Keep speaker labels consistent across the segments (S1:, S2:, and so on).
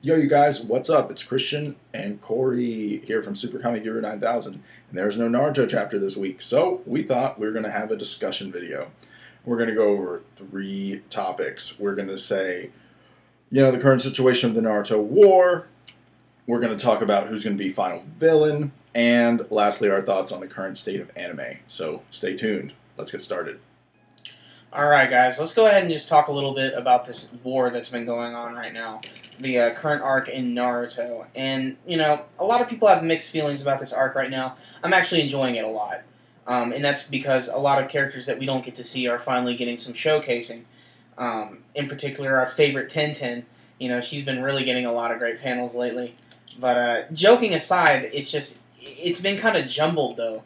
S1: Yo, you guys, what's up? It's Christian and Cory here from Super Comic Hero 9000, and there's no Naruto chapter this week, so we thought we were going to have a discussion video. We're going to go over 3 topics. We're going to say, the current situation of the Naruto war. We're going to talk about who's going to be final villain, and lastly, our thoughts on the current state of anime. So stay tuned. Let's get started.
S2: Alright guys, let's go ahead and just talk a little bit about this war that's been going on right now. The current arc in Naruto. And, a lot of people have mixed feelings about this arc right now. I'm actually enjoying it a lot. And that's because a lot of characters that we don't get to see are finally getting some showcasing. In particular, our favorite Tenten. She's been really getting a lot of great panels lately. But joking aside, it's been kind of jumbled though.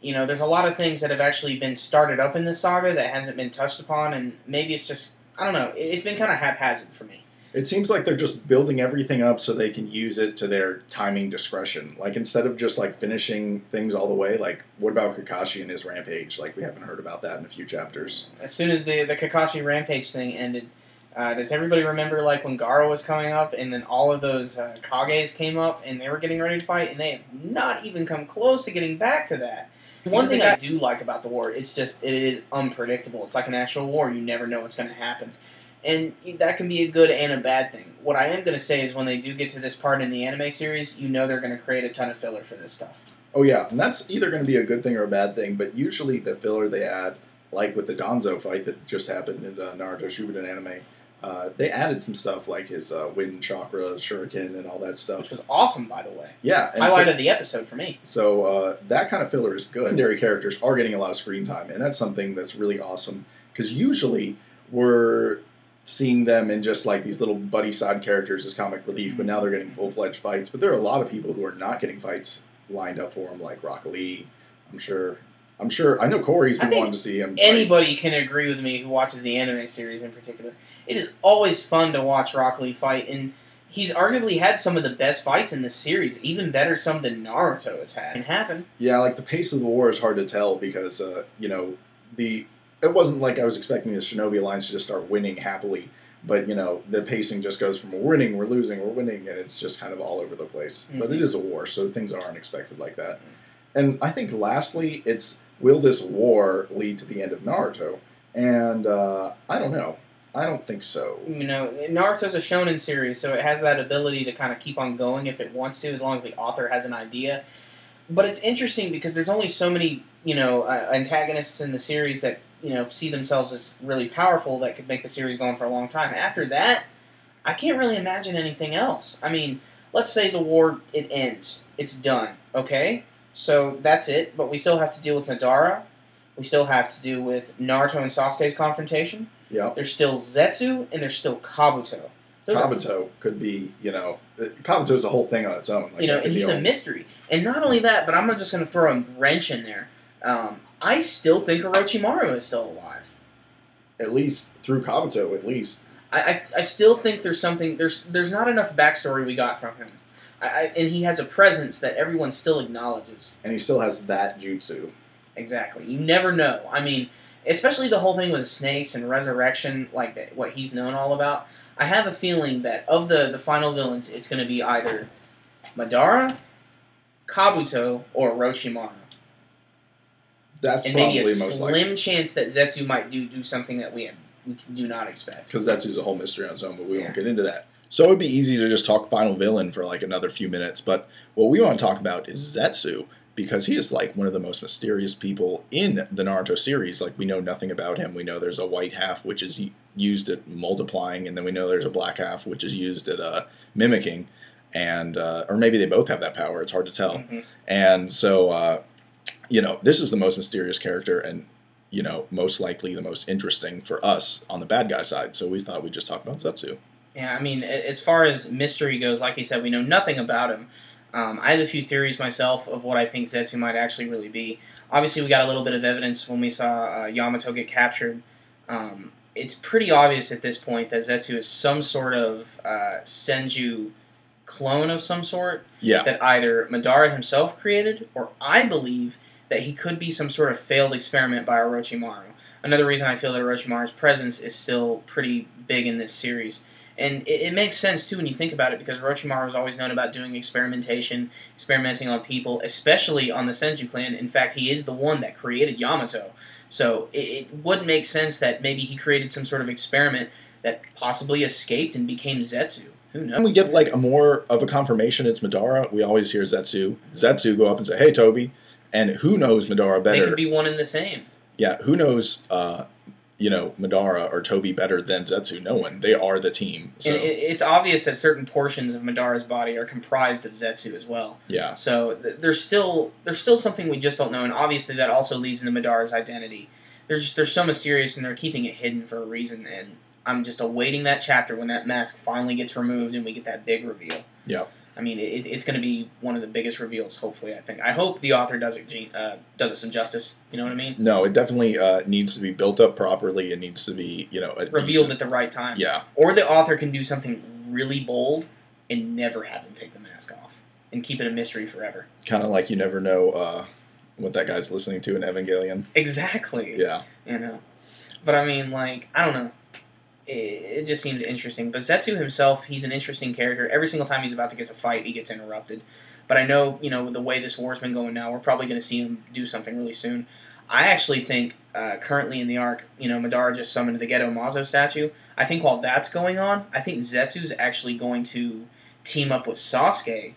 S2: There's a lot of things that have actually been started up in this saga that hasn't been touched upon, and maybe it's just, I don't know, it's been kind of haphazard for me.
S1: It seems like they're just building everything up so they can use it to their timing discretion. Like, instead of just, finishing things all the way, what about Kakashi and his rampage? We haven't heard about that in a few chapters.
S2: As soon as the Kakashi rampage thing ended, does everybody remember, when Gaara was coming up, and then all of those Kages came up, and they were getting ready to fight, and they have not even come close to getting back to that. One thing I do like about the war, it is unpredictable. It's like an actual war. You never know what's going to happen. And that can be a good and a bad thing. What I am going to say is when they do get to this part in the anime series, they're going to create a ton of filler for this stuff.
S1: Oh yeah, and that's either going to be a good thing or a bad thing, but usually the filler they add, like with the Danzo fight that just happened in Naruto Shippuden anime, they added some stuff like his wind chakra, shuriken, and all that stuff.
S2: Which was awesome, by the way.
S1: Yeah.
S2: Highlight of the episode for me.
S1: So that kind of filler is good. Secondary characters are getting a lot of screen time, and that's something that's really awesome, because usually we're seeing them in just these little buddy side characters as comic relief, but now they're getting full-fledged fights. But there are a lot of people who are not getting fights lined up for them, like Rock Lee. I know Cory's been wanting to see him.
S2: Anybody can agree with me who watches the anime series in particular. It is always fun to watch Rock Lee fight, and he's arguably had some of the best fights in this series, even better some than Naruto has had. It happened.
S1: Yeah, the pace of the war is hard to tell because, it wasn't like I was expecting the Shinobi Alliance to just start winning happily, but, the pacing just goes from we're winning, we're losing, we're winning, and it's just kind of all over the place. Mm-hmm. But it is a war, so things are unexpected like that. And I think lastly, will this war lead to the end of Naruto? And I don't know. I don't think so.
S2: Naruto's a shonen series, so it has that ability to kind of keep on going if it wants to, as long as the author has an idea. But it's interesting because there's only so many, antagonists in the series that, see themselves as really powerful that could make the series go on for a long time. After that, I can't really imagine anything else. I mean, let's say the war, it ends. It's done, okay? So that's it, but we still have to deal with Madara. We still have to deal with Naruto and Sasuke's confrontation.
S1: Yeah.
S2: There's still Zetsu, and there's still Kabuto.
S1: Kabuto could be, Kabuto's a whole thing on its own.
S2: And he's a mystery. And not only that, but I'm just going to throw a wrench in there. I still think Orochimaru is still alive.
S1: At least through Kabuto, at least.
S2: I still think there's something, there's not enough backstory we got from him. And he has a presence that everyone still acknowledges.
S1: And he still has that jutsu.
S2: Exactly. You never know. I mean, especially the whole thing with snakes and resurrection, what he's known all about. I have a feeling that of the final villains, it's going to be either Madara, Kabuto, or Orochimaru.
S1: That's
S2: and
S1: probably
S2: maybe a
S1: most likely.
S2: Slim chance that Zetsu might do something that we do not expect.
S1: Because Zetsu's a whole mystery on its own, but we won't get into that. So it would be easy to just talk final villain for another few minutes, but what we want to talk about is Zetsu, because he is one of the most mysterious people in the Naruto series. We know nothing about him. We know there's a white half which is used at multiplying, and then we know there's a black half which is used at mimicking, and or maybe they both have that power. It's hard to tell. Mm-hmm. And so this is the most mysterious character, and most likely the most interesting for us on the bad guy side. So we thought we'd just talk about Zetsu.
S2: Yeah, I mean, as far as mystery goes, like you said, we know nothing about him. I have a few theories myself of what I think Zetsu might actually really be. Obviously, we got a little bit of evidence when we saw Yamato get captured. It's pretty obvious at this point that Zetsu is some sort of Senju clone of some sort.
S1: Yeah.
S2: That either Madara himself created, or I believe that he could be some sort of failed experiment by Orochimaru. Another reason I feel that Orochimaru's presence is still pretty big in this series. And it makes sense, too, when you think about it, because Orochimaru was always known about doing experimenting on people, especially on the Senju clan. In fact, he is the one that created Yamato. So it would make sense that maybe he created some sort of experiment that possibly escaped and became Zetsu. Who knows?
S1: When we get like a more of a confirmation it's Madara, we always hear Zetsu go up and say, "Hey, Toby," and who knows Madara better?
S2: They could be one and the same.
S1: Yeah, who knows? Madara or Toby better than Zetsu? No one. They are the team. So.
S2: And it's obvious that certain portions of Madara's body are comprised of Zetsu as well.
S1: Yeah.
S2: So there's still something we just don't know, and obviously that also leads into Madara's identity. They're so mysterious, and they're keeping it hidden for a reason. And I'm just awaiting that chapter when that mask finally gets removed and we get that big reveal.
S1: Yeah.
S2: I mean, it's going to be one of the biggest reveals, hopefully, I think. I hope the author does it some justice. You know what I mean?
S1: No, it definitely needs to be built up properly. It needs to be,
S2: revealed at the right time.
S1: Yeah.
S2: Or the author can do something really bold and never have him take the mask off and keep it a mystery forever.
S1: Kind of like you never know what that guy's listening to in Evangelion.
S2: Exactly.
S1: Yeah.
S2: But I mean, like, I don't know. It just seems interesting. But Zetsu himself, he's an interesting character. Every single time he's about to get to fight, he gets interrupted. But I know, the way this war's been going now, we're probably going to see him do something really soon. I actually think, currently in the arc, Madara just summoned the Geto Mazo statue. I think while that's going on, I think Zetsu's actually going to team up with Sasuke,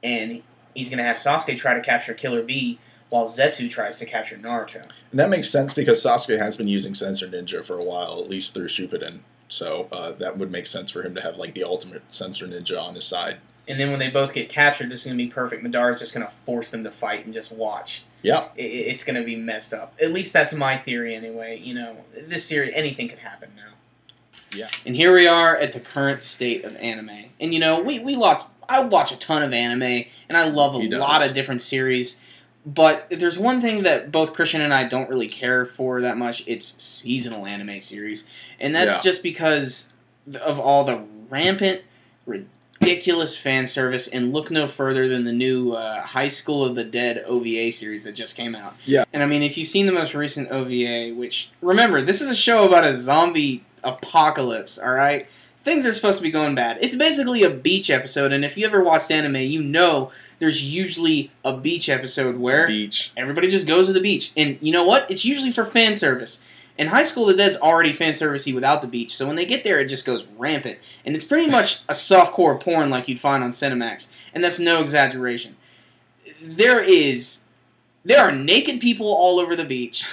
S2: and he's going to have Sasuke try to capture Killer Bee, while Zetsu tries to capture Naruto.
S1: And that makes sense because Sasuke has been using Sensor Ninja for a while, at least through Shippuden. So that would make sense for him to have like the ultimate Sensor Ninja on his side.
S2: And then when they both get captured, this is going to be perfect. Madara's just going to force them to fight and just watch.
S1: Yeah.
S2: It's going to be messed up. At least that's my theory anyway. This series, anything could happen now.
S1: Yeah.
S2: And here we are at the current state of anime. And I watch a ton of anime, and I love a lot of different series. But if there's one thing that both Christian and I don't really care for that much, it's seasonal anime series. And that's just because of all the rampant, ridiculous fan service, and look no further than the new High School of the Dead OVA series that just came out.
S1: Yeah.
S2: And I mean, if you've seen the most recent OVA, which, remember, this is a show about a zombie apocalypse, alright? Things are supposed to be going bad. It's basically a beach episode, and if you ever watched anime, you know there's usually a beach episode where everybody just goes to the beach. And you know what? It's usually for fan service. And High School of the Dead's already fan servicey without the beach, so when they get there, it just goes rampant. And it's pretty much a softcore porn like you'd find on Cinemax, and that's no exaggeration. There are naked people all over the beach.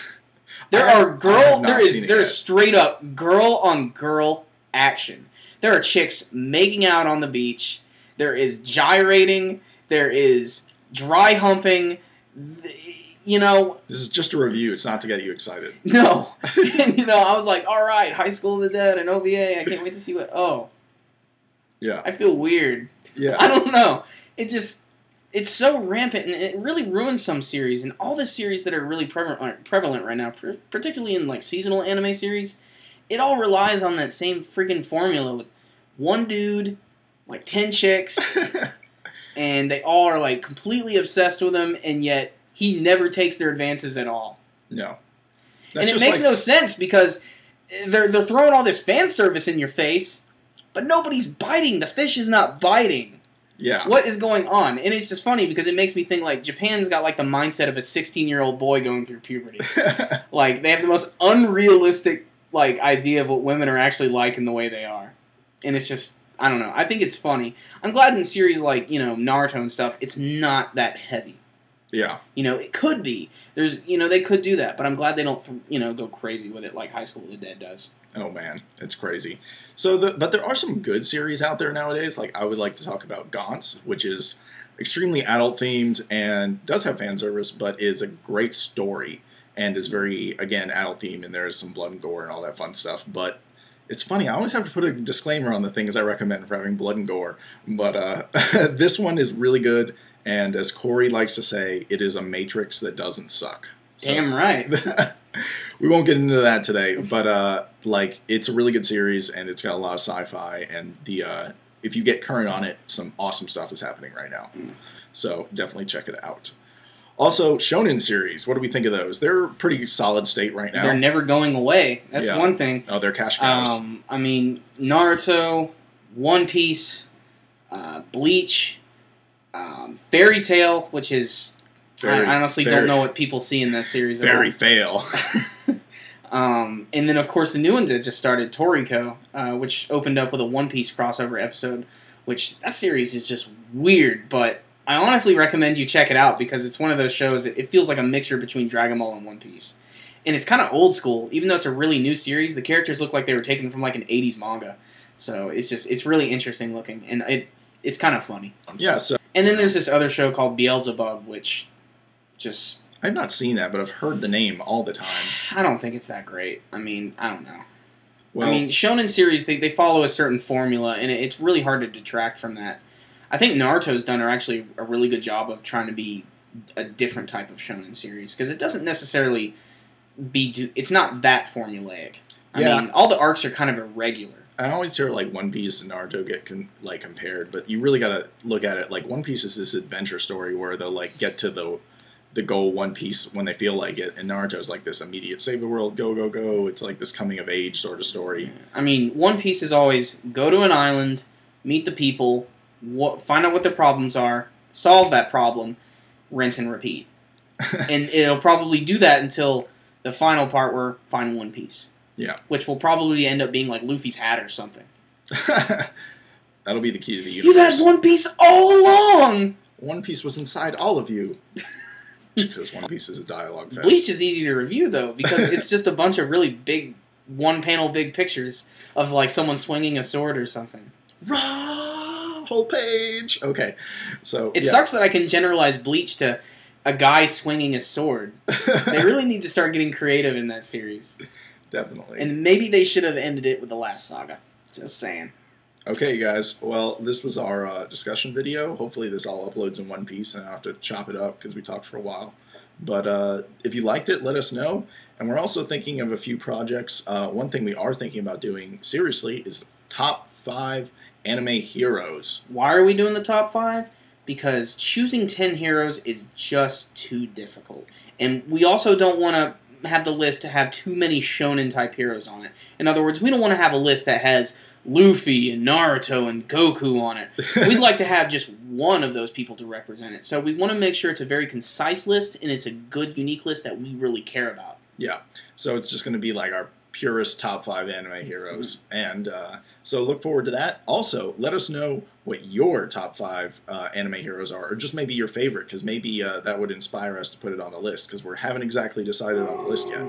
S2: There is straight up girl on girl action. There are chicks making out on the beach. There is gyrating. There is dry humping.
S1: This is just a review. It's not to get you excited.
S2: No. And, I was like, all right, High School of the Dead and OVA. I can't wait to see what... Oh.
S1: Yeah.
S2: I feel weird.
S1: Yeah.
S2: I don't know. It's so rampant, and it really ruins some series. And all the series that are really prevalent right now, particularly in, like, seasonal anime series, it all relies on that same freaking formula with one dude, like 10 chicks, and they all are, like, completely obsessed with him, and yet he never takes their advances at all.
S1: No.
S2: And it makes no sense because they're throwing all this fan service in your face, but nobody's biting. The fish is not biting.
S1: Yeah.
S2: What is going on? And it's just funny because it makes me think, like, Japan's got, like, the mindset of a 16-year-old boy going through puberty. Like, they have the most unrealistic, like, idea of what women are actually like and the way they are. And it's just, I don't know. I think it's funny. I'm glad in series like, Naruto and stuff, it's not that heavy.
S1: Yeah.
S2: It could be. They could do that, but I'm glad they don't, go crazy with it like High School of the Dead does.
S1: Oh, man. It's crazy. But there are some good series out there nowadays. Like, I would like to talk about Gaunt's, which is extremely adult-themed and does have fan service, but is a great story and is very, again, adult-themed, and there is some blood and gore and all that fun stuff. But it's funny, I always have to put a disclaimer on the things I recommend for having blood and gore. But this one is really good, and as Cory likes to say, it is a Matrix that doesn't suck. So,
S2: damn right.
S1: We won't get into that today, but it's a really good series, and it's got a lot of sci-fi, and if you get current on it, some awesome stuff is happening right now. So definitely check it out. Also, Shonen series. What do we think of those? They're pretty solid state right now.
S2: They're never going away. That's one thing.
S1: Oh, they're cash cows.
S2: I mean, Naruto, One Piece, Bleach, Fairy Tail, which is I honestly don't know what people see in that series.
S1: Fairy fail.
S2: And then of course the new one that just started, Toriko, which opened up with a One Piece crossover episode. Which that series is just weird, but I honestly recommend you check it out because it's one of those shows. It feels like a mixture between Dragon Ball and One Piece, and it's kind of old school. Even though it's a really new series, the characters look like they were taken from like an '80s manga. So it's really interesting looking, and it's kind of funny.
S1: Yeah. So
S2: and then there's this other show called Beelzebub, which just
S1: I've not seen that, but I've heard the name all the time.
S2: I don't think it's that great. I mean, I don't know.
S1: Well,
S2: I mean, shonen series they follow a certain formula, and it's really hard to detract from that. I think Naruto's done actually a really good job of trying to be a different type of shonen series because it doesn't necessarily it's not that formulaic. I mean, all the arcs are kind of irregular.
S1: I always hear like One Piece and Naruto get compared, but you really got to look at it like One Piece is this adventure story where they'll like get to the goal One Piece when they feel like it, and Naruto's like this immediate save the world, go go go. It's like this coming of age sort of story.
S2: I mean, One Piece is always go to an island, meet the people. Find out what their problems are, solve that problem, rinse and repeat. And it'll probably do that until the final part where find One Piece.
S1: Yeah.
S2: Which will probably end up being like Luffy's hat or something.
S1: That'll be the key to the universe.
S2: You've had One Piece all along!
S1: One Piece was inside all of you. Because One Piece is a dialogue fest.
S2: Bleach is easy to review, though, because it's just a bunch of really big, one-panel big pictures of like someone swinging a sword or something.
S1: Whole page. Okay, so
S2: it sucks that I can generalize Bleach to a guy swinging a sword. They really need to start getting creative in that series.
S1: Definitely.
S2: And maybe they should have ended it with the last saga. Just saying.
S1: Okay, guys. Well, this was our discussion video. Hopefully this all uploads in one piece, and I don't have to chop it up because we talked for a while. But if you liked it, let us know. And we're also thinking of a few projects. One thing we are thinking about doing seriously is top 5 anime heroes.
S2: Why are we doing the top 5? Because choosing 10 heroes is just too difficult. And we also don't want to have the list to have too many shonen-type heroes on it. In other words, we don't want to have a list that has Luffy and Naruto and Goku on it. We'd like to have just one of those people to represent it. So we want to make sure it's a very concise list, and it's a good, unique list that we really care about.
S1: Yeah. So it's just going to be like our purest top 5 anime heroes. And so look forward to that. Also, let us know what your top 5 anime heroes are, or just maybe your favorite, because maybe that would inspire us to put it on the list, because we haven't exactly decided on the list yet.